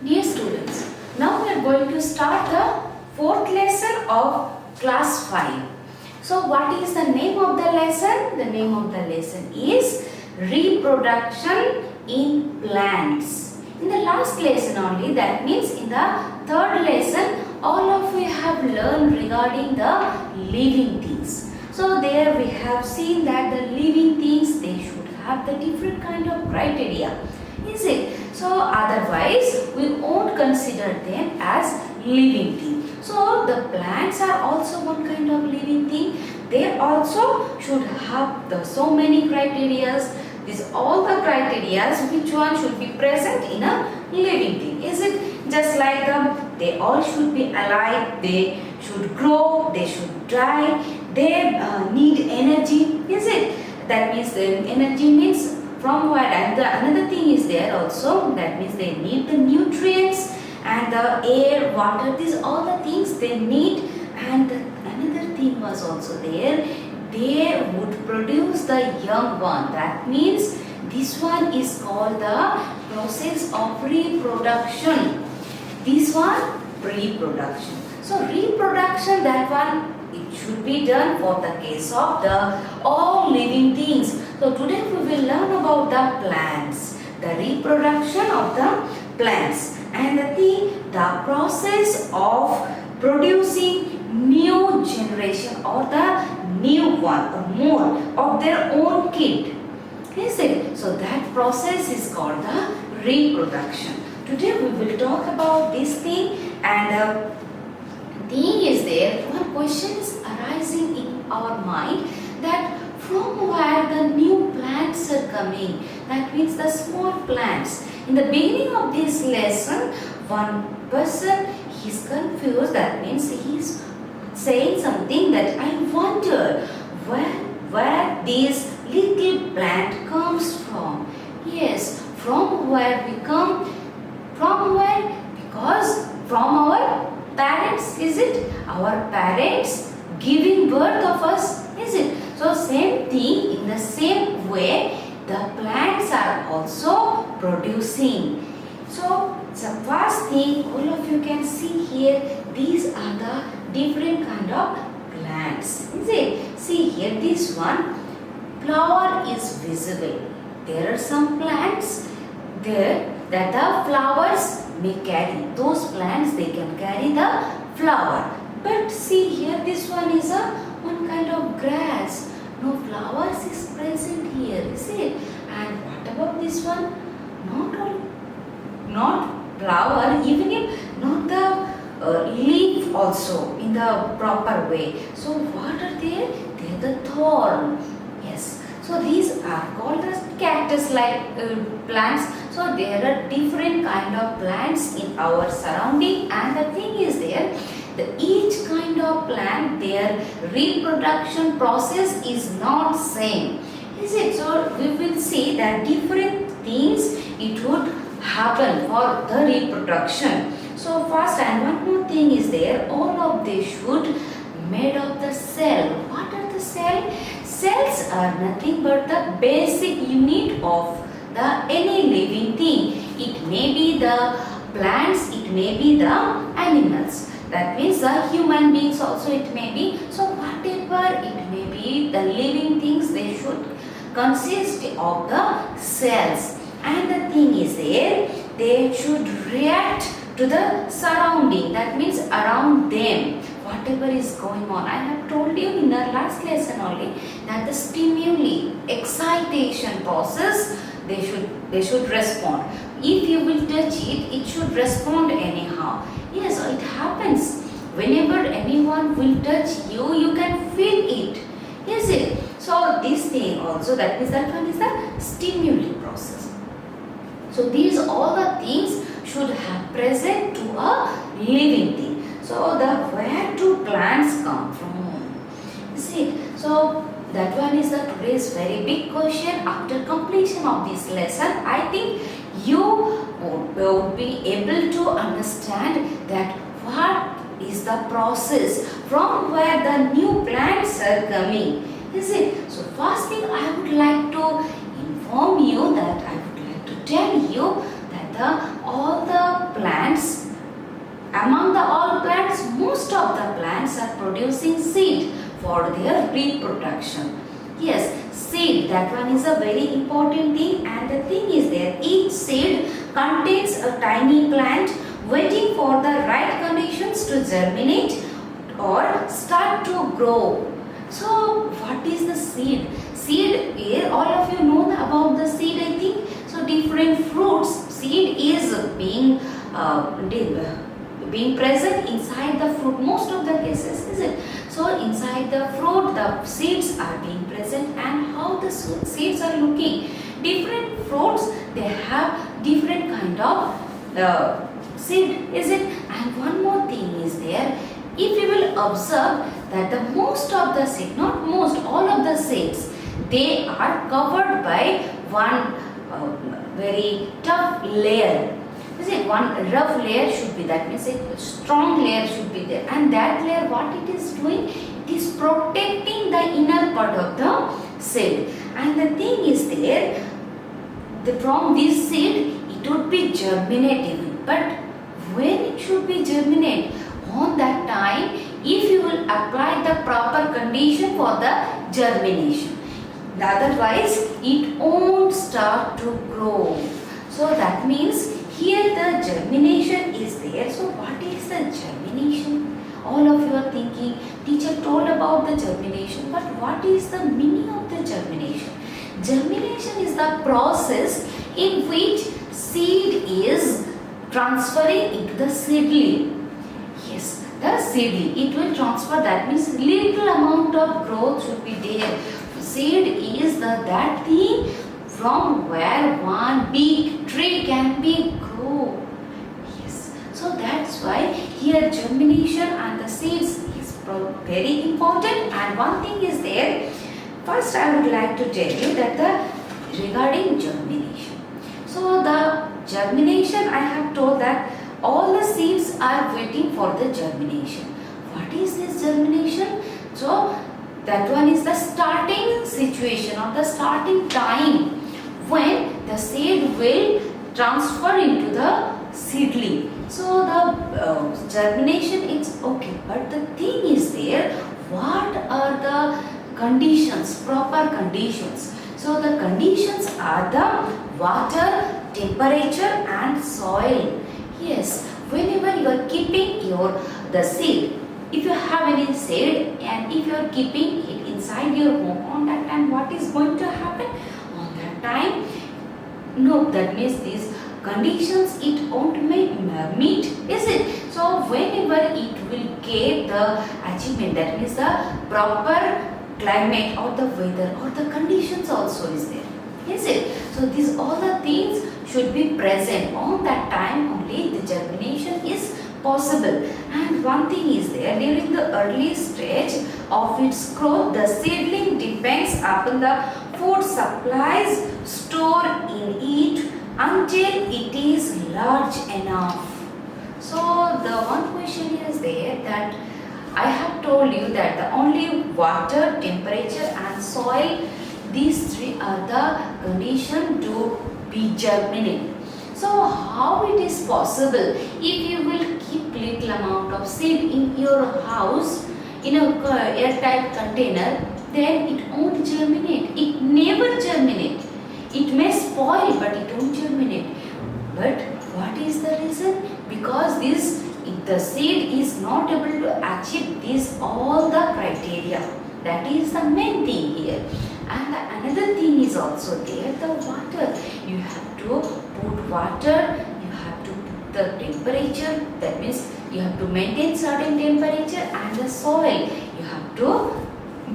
Dear students, now we are going to start the fourth lesson of class 5. So what is the name of the lesson? The name of the lesson is reproduction in plants. In the last lesson only, that means in the third lesson, all of we have learned regarding the living things. So there we have seen that the living things, they should have the different kind of criteria. Is it? So otherwise we won't consider them as living thing. So the plants are also one kind of living thing. They also should have the so many criterias. These all the criterias, which one should be present in a living thing. Is it? Just like they all should be alive. They should grow. They should die. They need energy. Is it? That means the energy means from where, and another thing is there also, that means they need the nutrients and the air, water, these all the things they need. And another thing was also there, they would produce the young one. That means this one is called the process of reproduction. This one, reproduction. So reproduction, that one, it should be done for the case of the all living things. So today we will learn about the plants, the reproduction of the plants, and the process of producing new generation or the new one or more of their own kid. Is it? So that process is called the reproduction. Today we will talk about this thing, and thing is there, one question is arising in our mind, that from where the new plants are coming. That means the small plants. In the beginning of this lesson, one person is confused. That means he is saying something that I wonder where this little plant comes from. Yes, from where we come. From where? Because from our parents. Is it? Our parents giving birth of us. Is it? So same thing, in the same way the plants are also producing. So first thing, all of you can see here, these are the different kind of plants. Is it? See here, this one, flower is visible. There are some plants there that the flowers may carry. Those plants, they can carry the flower. But see here, this one is a one kind of grass. No flowers is present here, is it? And what about this one? Not flower, even if not the leaf also in the proper way. So what are they? They are the thorn. Yes. So these are called as cactus-like plants. So there are different kind of plants in our surrounding, and the thing is there, each kind of plant, their reproduction process is not same. Is it? So we will see that different things it would happen for the reproduction. So first, and one more thing is there, all of they should made of the cell. What are the cell? Cells are nothing but the basic unit of the any living thing. It may be the plants, it may be the animals. That means the human beings also it may be. So whatever it may be, the living things, they should consist of the cells. And the thing is there, they should react to the surrounding. That means around them, whatever is going on. I have told you in the last lesson only that the stimuli, excitation process, they should respond. If you will touch it, it should respond anyhow. Yes, it happens. Whenever anyone will touch you, you can feel it. Is it? So this thing also, that means that one is the stimuli process. So these all the things should have present to a living thing. So where do plants come from? See, so that one is the today's very big question. After completion of this lesson, I think you would be able to understand that what is the process from where the new plants are coming. Is it? So first thing I would like to inform you, that I would like to tell you that all the plants, among the all plants, most of the plants are producing seed for their reproduction. Yes, seed, that one is a very important thing, and the thing is there, each seed contains a tiny plant waiting for the right conditions to germinate or start to grow. So what is the seed? Seed is, all of you know about the seed, I think. So different fruits, seed is being present inside the fruit, most of the cases, is it? So inside the fruit the seeds are being present, and how the seeds are looking. Different fruits, they have different kind of seed, is it? And one more thing is there, if you will observe that the most of the seed, not most, all of the seeds, they are covered by one very tough layer. Is it? One rough layer should be, that means a strong layer should be there, and that layer, what it is doing, it is protecting the inner part of the seed. And the thing is there, from this seed it would be germinating, but when it should be germinate, on that time if you will apply the proper condition for the germination, otherwise it won't start to grow. So that means here the germination is there. So what is the germination? All of you are thinking, teacher told about the germination, but what is the meaning of the germination? Germination is the process in which seed is transferring into the seedling. Yes, the seedling, it will transfer, that means little amount of growth should be there. Seed is that thing from where one big tree can be grow. Yes, so that's why here germination and the seeds is very important. And one thing is there, first I would like to tell you that regarding germination. So the germination, I have told that all the seeds are waiting for the germination. What is this germination? So that one is the starting situation or the starting time when the seed will transfer into the seedling. So the germination is okay, but the thing is there, what are the conditions, proper conditions? So the conditions are the water, temperature and soil. Yes, whenever you are keeping the seed, if you have any seed and if you are keeping it inside your home, on that time what is going to happen? On that time, no, that means these conditions it won't meet, is it? So whenever it will get the achievement, that means the proper climate or the weather or the conditions also is there, is it? So these all the things should be present, on that time only the germination is possible. And one thing is there, during the early stage of its growth, the seedling depends upon the food supplies stored in it until it is large enough. So the one question is there, that I have told you that the only water, temperature and soil, these three are the condition to be germinate. So how it is possible if you will keep little amount of seed in your house in a airtight container, then it won't germinate. It never germinate. It may spoil, but it won't germinate. But what is the reason? Because the seed is not able to achieve these all the criteria. That is the main thing here. And another thing is also there, the water. You have to put water, you have to put the temperature, that means you have to maintain certain temperature, and the soil you have to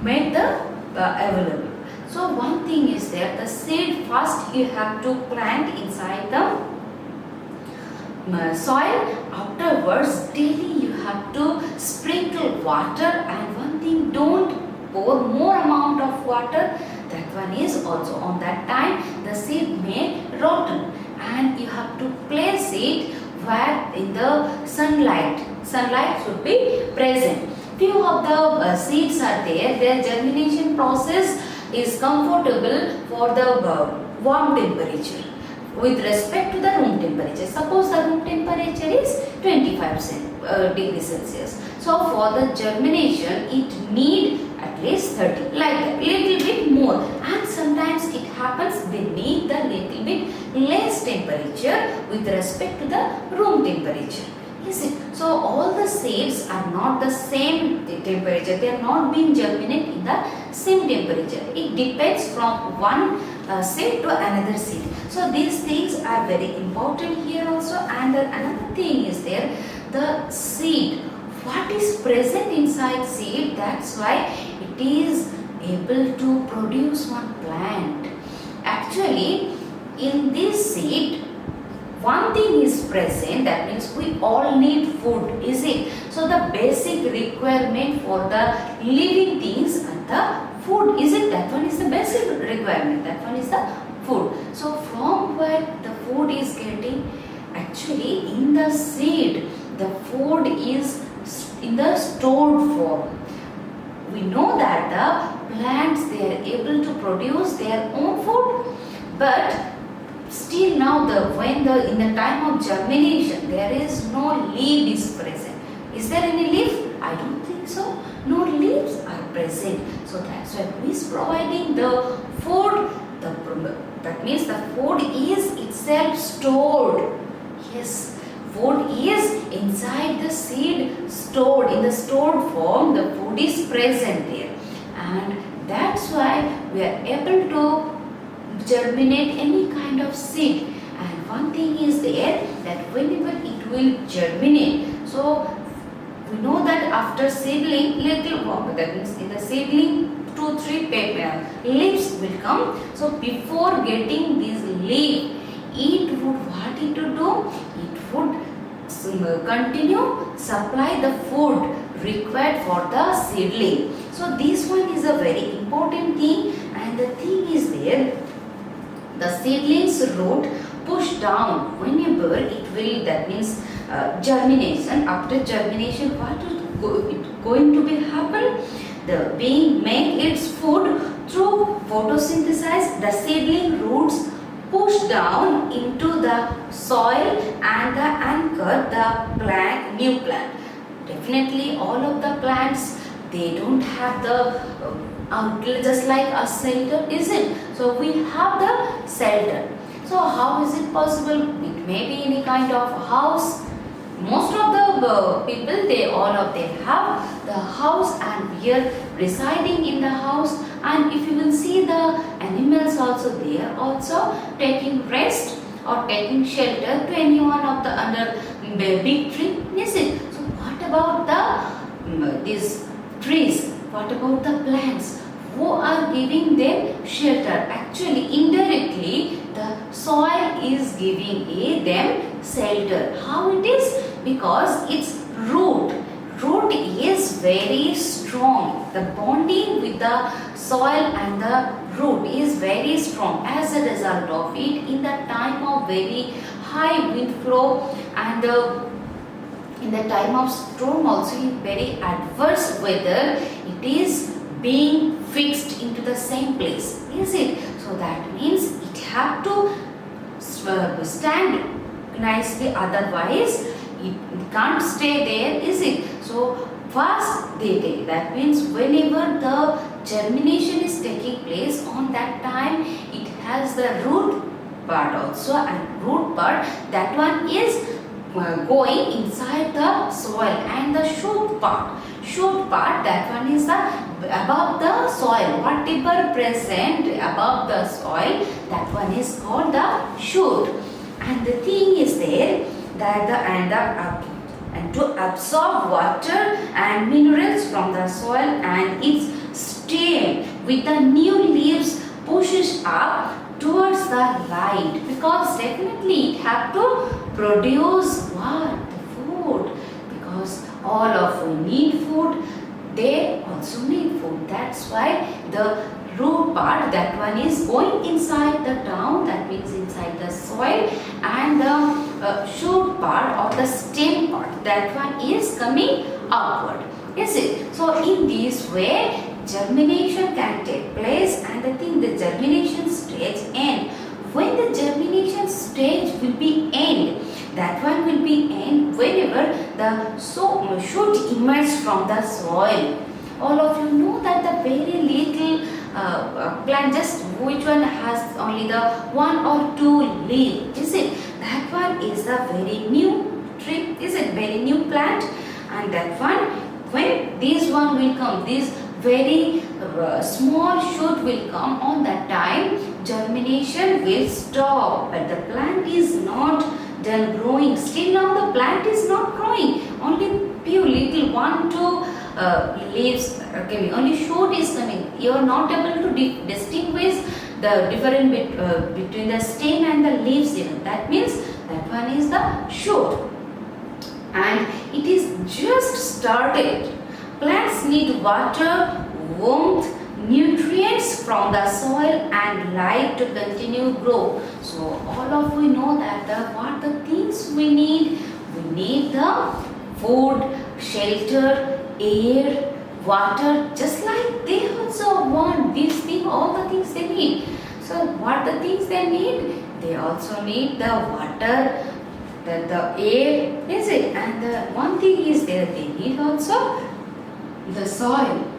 make the available. So one thing is there, the seed first you have to plant inside the soil, afterwards daily you have to sprinkle water, and one thing, don't pour more amount of water. That one is also, on that time the seed may rotten, and you have to place it where in the sunlight should be present. Few of the seeds are there, their germination process is comfortable for the warm temperature. with respect to the room temperature. Suppose the room temperature is 25 degrees Celsius. So for the germination it need at least 30, like that, little bit more, and sometimes it happens they need the little bit less temperature with respect to the room temperature. Is it? So all the seeds are not the same temperature, they are not being germinated in the same temperature. It depends from one seed to another seed. So these things are very important here also. And another thing is there, the seed, what is present inside seed, that's why it is able to produce one plant. Actually in this seed one thing is present, that means we all need food, is it? So the basic requirement for the living things are the food, is it? That one is the basic requirement, that one is the food. So from where the food is getting, actually in the seed the food is in the stored form. We know that the plants, they are able to produce their own food, but still now in the time of germination there is no leaf is present. Is there any leaf? I don't think so. No leaves are present. So that's why who is providing the food? That means the food is itself stored. Yes, food is inside the seed stored. In the stored form the food is present there, and that's why we are able to germinate any kind of seed. And one thing is there, that whenever it will germinate, so we know that after seedling little warm, that means in the seedling 2-3 leaves will come. So before getting this leaf, it would what it would do? It would continue supply the food required for the seedling. So this one is a very important thing. And the thing is there, the seedling's root push down whenever it will, that means germination. After germination, what is going to be happen? The being make its food through photosynthesis. The seedling roots push down into the soil and the anchor the plant, new plant. Definitely all of the plants, they don't have the just like a shelter, is it? So we have the shelter. So how is it possible? It may be any kind of house. Most of the people, they all of them have the house, and we are residing in the house. And if you will see the animals also, they are also taking rest or taking shelter to any one of the under big tree, is it? So what about the these trees? What about the plants? Who are giving them shelter? Actually indirectly the soil is giving them shelter. How it is? Because its root is very strong. The bonding with the soil and the root is very strong. As a result of it, in the time of very high wind flow and in the time of storm also, in very adverse weather, it is being fixed into the same place, is it? So that means it have to stand nicely, otherwise it can't stay there, is it? So first they take, that means whenever the germination is taking place, on that time it has the root part also, and root part, that one is going inside the soil, and the shoot part, that one is the above the soil. Whatever present above the soil, that one is called the shoot. And the thing is there that and to absorb water and minerals from the soil, and its stem with the new leaves pushes up towards the light, because definitely it have to produce what? The food, because all of we need food, they also need food. That's why the root part, that one is going inside the ground, that means inside the soil, and the shoot part or the stem part, that one is coming upward, is it? So in this way germination can take place, and the germination stage end. When the germination stage will be end. That one will be end whenever the shoot emerge from the soil. All of you know that the very little plant, just which one has only the one or two leaf, is it? That one is a very new tree, is it? Very new plant, and that one, when this one will come, this very small shoot will come, on that time germination will stop, but the plant is not done growing. Still now the plant is not growing, only few little one two leaves are coming, only shoot is coming. You are not able to distinguish the difference between the stem and the leaves even. That means that one is the shoot, and it is just started. Plants need water, warmth, nutrients from the soil and light to continue grow. So all of we know that what the things we need. We need the food, shelter, air, water. Just like they also want these things, all the things they need. So what the things they need? They also need the water, the air, is it? And the one thing is there, they need also the soil.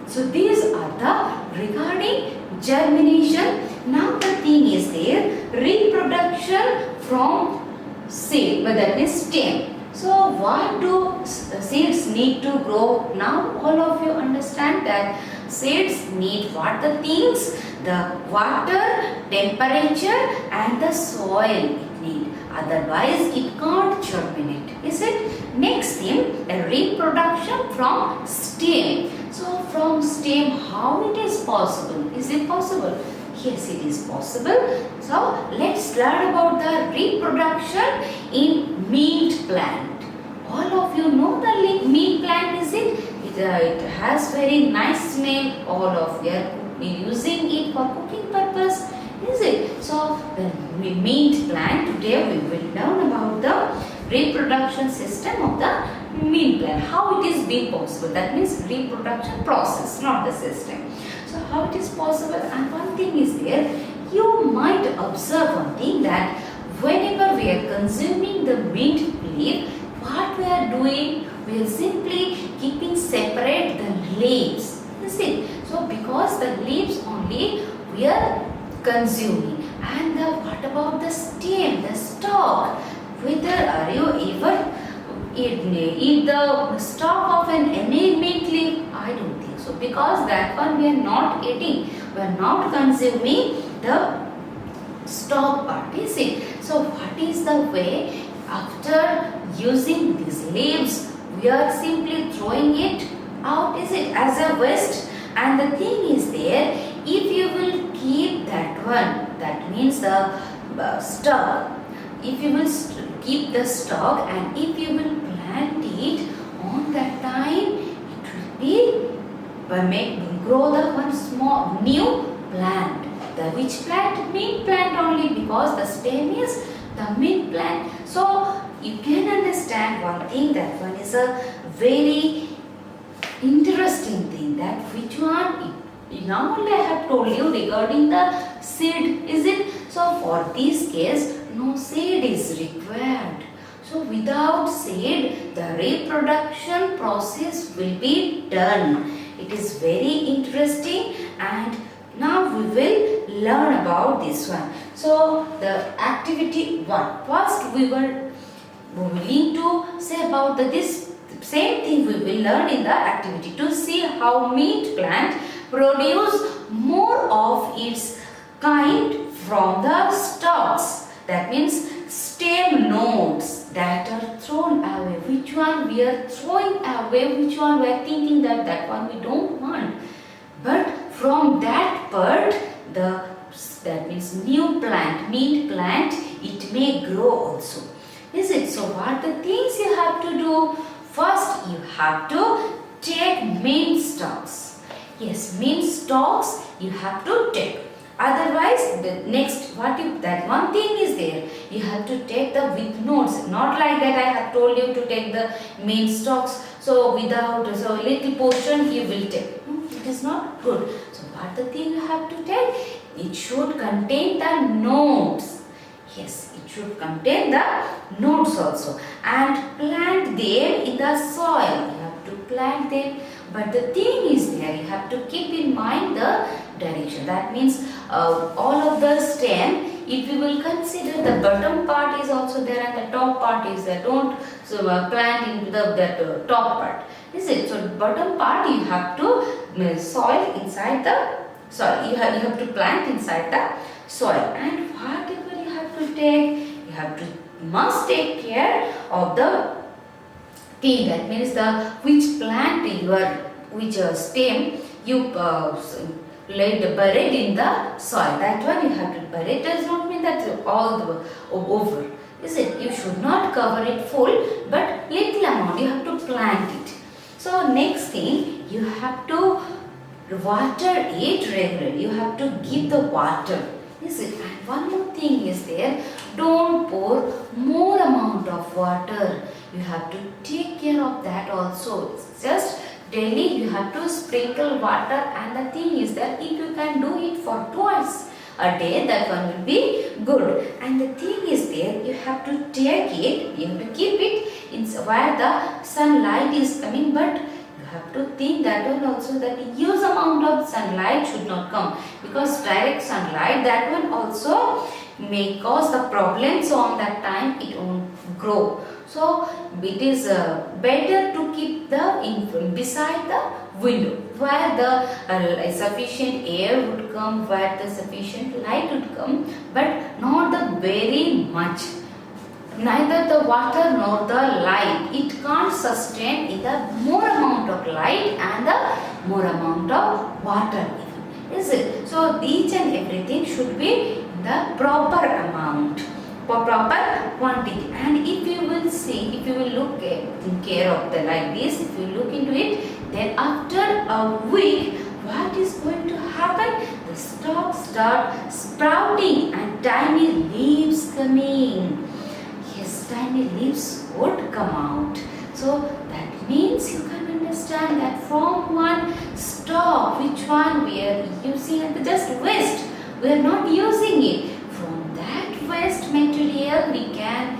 So these are the regarding germination. Now the thing is there, reproduction from seed, but that means stem. So what do seeds need to grow? Now all of you understand that seeds need what the things? The water, temperature and the soil it need. Otherwise it can't germinate, is it? Next thing, the reproduction from stem. So from stem, how it is possible? Is it possible? Yes, it is possible. So let's learn about the reproduction in mint plant. All of you know the mint plant, is it? It has very nice smell. All of you are using it for cooking purpose, is it? So the mint plant, today we will learn about the reproduction system of the mint plant. How it is being possible. That means reproduction process, not the system. So how it is possible? And one thing is there, you might observe one thing, that whenever we are consuming the mint leaf, what we are doing, we are simply keeping separate the leaves. You see? So because the leaves only we are consuming, and what about the stem, the stalk? Whether are you ever eat the stalk of an any mint leaf? I don't think so, because that one we are not eating, we are not consuming the stalk part, is it? So what is the way? After using these leaves, we are simply throwing it out, is it, as a waste? And the thing is there, if you will keep that one, that means the stalk, if you will keep the stalk and if you will plant it, on that time it will be grow the one small new plant. The which plant? Mint plant only, because the stem is the mint plant. So you can understand one thing, that one is a very interesting thing, that which one, now only I have told you regarding the seed, is it? So for this case, no seed is required. So without seed, the reproduction process will be done. It is very interesting, and now we will learn about this one. So the activity 1. First we need to say about this same thing we will learn in the activity 2. See how mint plant produce more of its kind from the stalks. That means stem nodes that are thrown away. Which one we are throwing away? Which one we are thinking that one we don't want? But from that part, that means new plant, mint plant, it may grow also. Is it? So what the things you have to do? First you have to take mint stalks. Yes, mint stalks you have to take. Otherwise, the next, what if that one thing is there, you have to take the with nodes. Not like that I have told you to take the mint stalks. So without, so little portion you will take. It is not good. So what the thing you have to take? It should contain the nodes. Yes, it should contain the nodes also, and plant them in the soil. You have to plant them, but the thing is there, you have to keep in mind the direction. That means all of the stem, if you will consider the bottom part is also there and the top part is there, don't plant into that top part, is it? So bottom part you have to soil inside the soil. You have to plant inside the soil, and whatever you have to take, you have to must take care of the pea. That means the which plant you are, which stem you buried in the soil. That one you have to bury. It does not mean that all the over, is it? You should not cover it full, but little amount you have to plant it. So next thing, you have to water it regularly. You have to give the water. Is it? And one more thing is there, don't pour more amount of water. You have to take care of that also. It's just daily you have to sprinkle water, and the thing is that if you can do it for twice a day, that one will be good. And the thing is there, you have to take it, you have to keep it in where the sunlight is coming, but have to think that one also, that huge amount of sunlight should not come, because direct sunlight, that one also may cause the problem. So on that time it won't grow. So it is better to keep the beside the window, where the sufficient air would come, where the sufficient light would come, but not the very much. Neither the water nor the light, it can't sustain in the more amount of light and the more amount of water, is it? So each and everything should be in the proper amount, for proper quantity. And if you will see, if you will look in care of the like this, if you look into it, then after a week, what is going to happen? The stalks start sprouting and tiny leaves coming. Yes, tiny leaves would come out. So that means you can understand that from one stalk, which one we are using at the just waste, we are not using it. From that waste material we can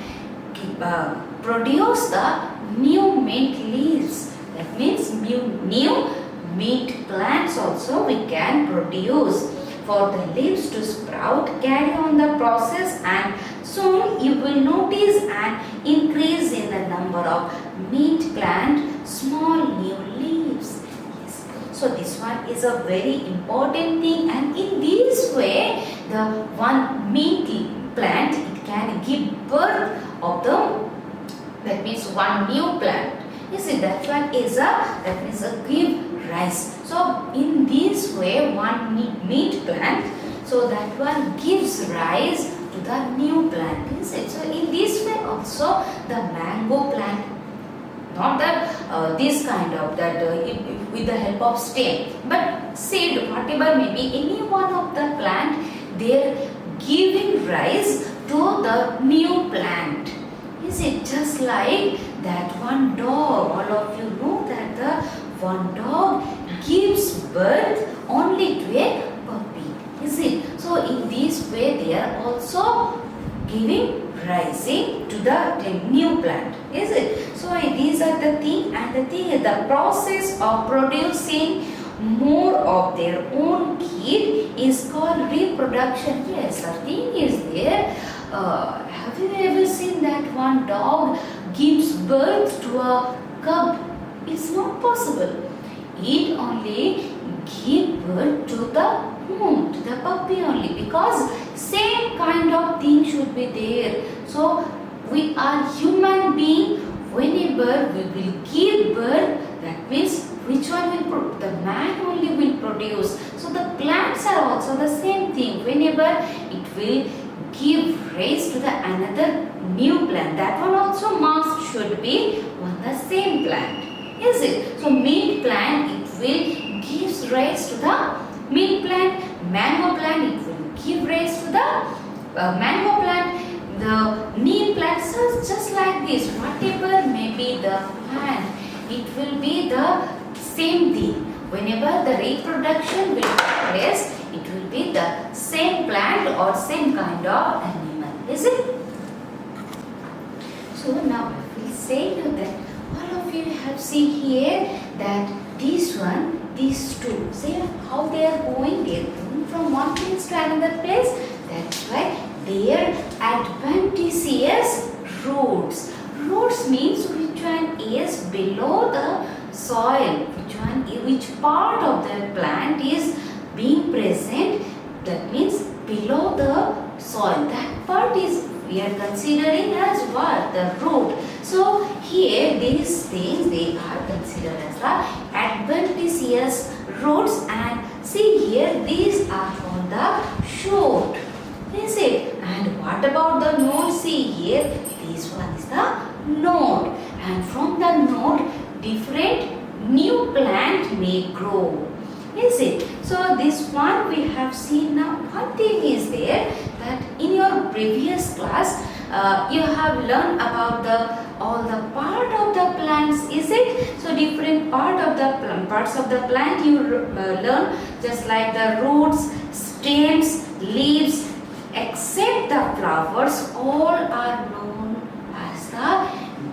produce the new mint leaves. That means new mint plants also we can produce. For the leaves to sprout, carry on the process, and soon you will notice an increase in the number of mint plant, small new leaves. Yes. So this one is a very important thing, and in this way the one mint plant, it can give birth of the, that means one new plant. You see, that one is that means a give rise. So in this way one mint plant, so that one gives rise to the new plant, is it? So in this way also the mango plant, not that this kind of that with the help of stem, but seed, whatever may be, any one of the plant, they are giving rise to the new plant. Is it? Just like that one dog, all of you know that the one dog gives birth only to a puppy, is it? So in this way they are also giving rising to the new plant, is it? So these are the thing, and the thing is the process of producing more of their own kid is called reproduction. Yes, the thing is there. Have you ever seen that one dog gives birth to a cub? It's not possible. It only gives birth to the whom? To the puppy only, because same kind of thing should be there. So we are human being. Whenever we will give birth, that means which one will the man only will produce. So the plants are also the same thing. Whenever it will give rise to the another new plant, that one also must should be on the same plant, is it? So mint plant, it will gives rise to the mint plant. Mango plant, it will give rise to the mango plant. The neem plant is just like this. Whatever may be the plant, it will be the same thing. Whenever the reproduction will take place, it will be the same plant or same kind of animal. is it? So now I will say you that all of you have seen here that this one, these two, see how they are going? They are going from one place to another place. That's why they are adventitious roots. Roots means which one is below the soil, which part of the plant is being present, that means below the soil. That part is we are considering as what? The root. So here these things they are considered as the adventitious roots, and see here these are called the shoot. Is it? And what about the node? See here this one is the node, and from the node different new plant may grow. Is it? So this one we have seen. Now one thing is there that in your previous class you have learned about all the part of the plants. Is it? So different parts of the plant you learn, just like the roots, stems, leaves, except the flowers, all are known as the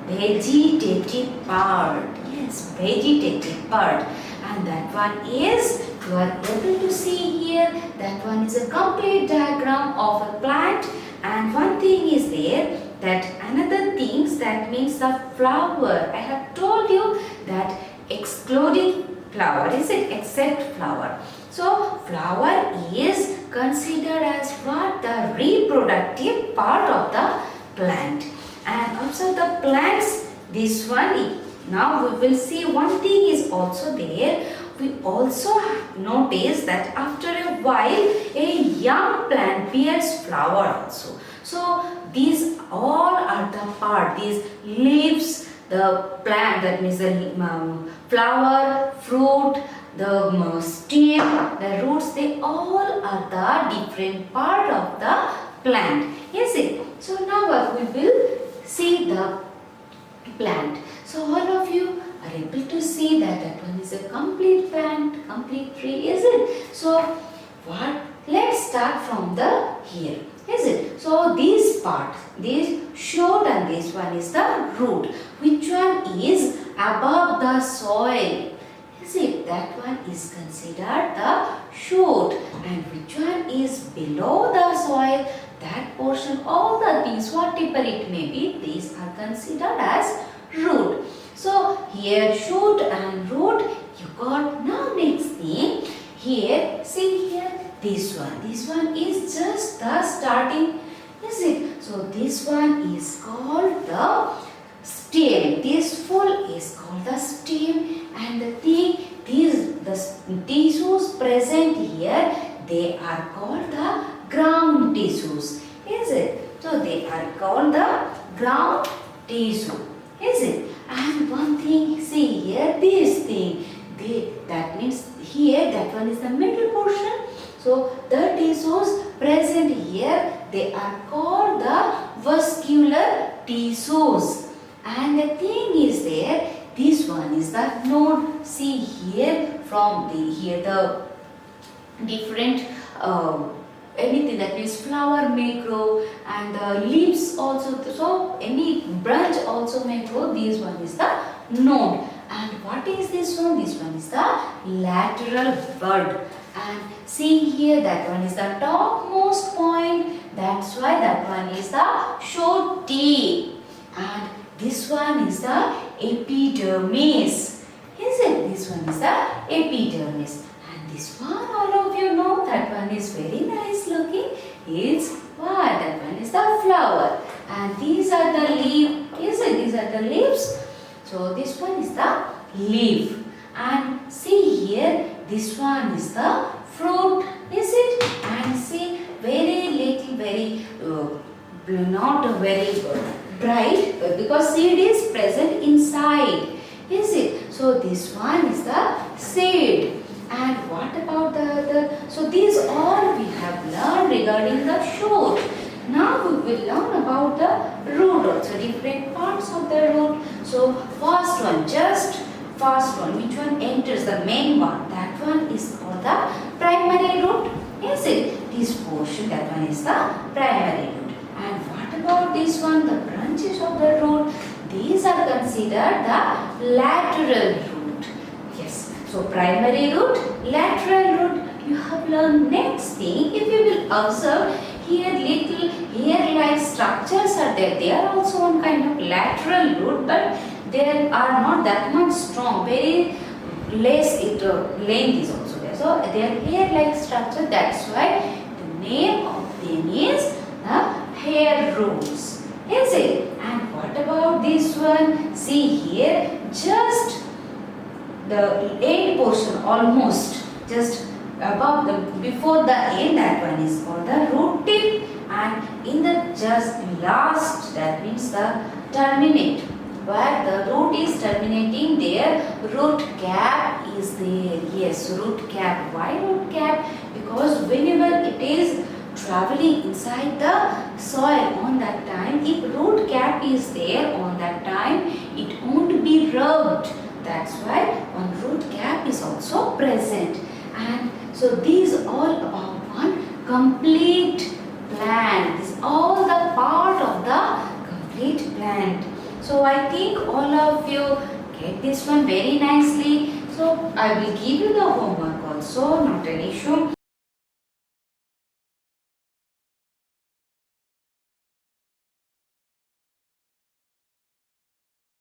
vegetative part. Yes, vegetative part. And that one is, you are able to see here, that one is a complete diagram of a plant. And one thing is there, that another things, that means the flower. I have told you that excluding flower, is it? Except flower. So flower is considered as what? The reproductive part of the plant. And also the plants, this one, now we will see one thing is also there. We also notice that after a while a young plant bears flower also. So these all are the part, these leaves, the plant, that means the flower, fruit, the stem, the roots, they all are the different part of the plant. Is it? So now we will see the plant. So all of you are able to see that one is a complete plant, complete tree, is it? So what? Let's start from the here, is it? So this part, this shoot, and this one is the root. Which one is above the soil? Is it? That one is considered the shoot. And which one is below the soil? That portion, all the things, whatever it may be, these are considered as root. So here shoot and root you got. Now next thing, here see here this one is just the starting, is it? So this one is called the stem. This full is called the stem, and the thing, the tissues present here, they are called the ground tissues. Is it? So they are called the ground tissue. Is it? And one thing, see here, this thing, that means here, that one is the middle portion. So the tissues present here, they are called the vascular tissues. And the thing is there, this one is the node. See here, from the different anything, that means flower may grow, and the leaves also, so any branch also may grow. This one is the node. And what is this one? This one is the lateral bud. And see here, that one is the topmost point, that's why that one is the shoot tip. And this one is the epidermis. Is it? This one is the epidermis. And this one, all of you know, that one is very nice looking. It's what? That one is the flower. And these are the leaf. Is it? These are the leaves. So this one is the leaf. And see here, this one is the fruit. Is it? And see, very little, very not very bright, because seed is present inside. Is it? So this one is the seed. And what about the other? So these all we have learned regarding the shoot. Now we will learn about the root also, different parts of the root. So first one, which one enters the main one? That one is called the primary root. Is it? This portion, that one is the primary root. And about this one? The branches of the root. These are considered the lateral root. Yes. So primary root, lateral root. You have learned next thing. If you will observe here, little hair-like structures are there. They are also one kind of lateral root, but they are not that much strong. Very less length is also there. So they are hair-like structure. That's why the name of them is the hair roots. Is it? And what about this one? See here, just the end portion, almost just above the before the end, that one is called the root tip, and in the just last, that means the terminate, where the root is terminating, there root cap is there. Yes, root cap. Why root cap? Because whenever it is traveling inside the soil, on that time, if root cap is there on that time, it won't be rubbed. That's why one root cap is also present. And so these all about one complete plant. This all the part of the complete plant. So I think all of you get this one very nicely. So I will give you the homework also, not an issue.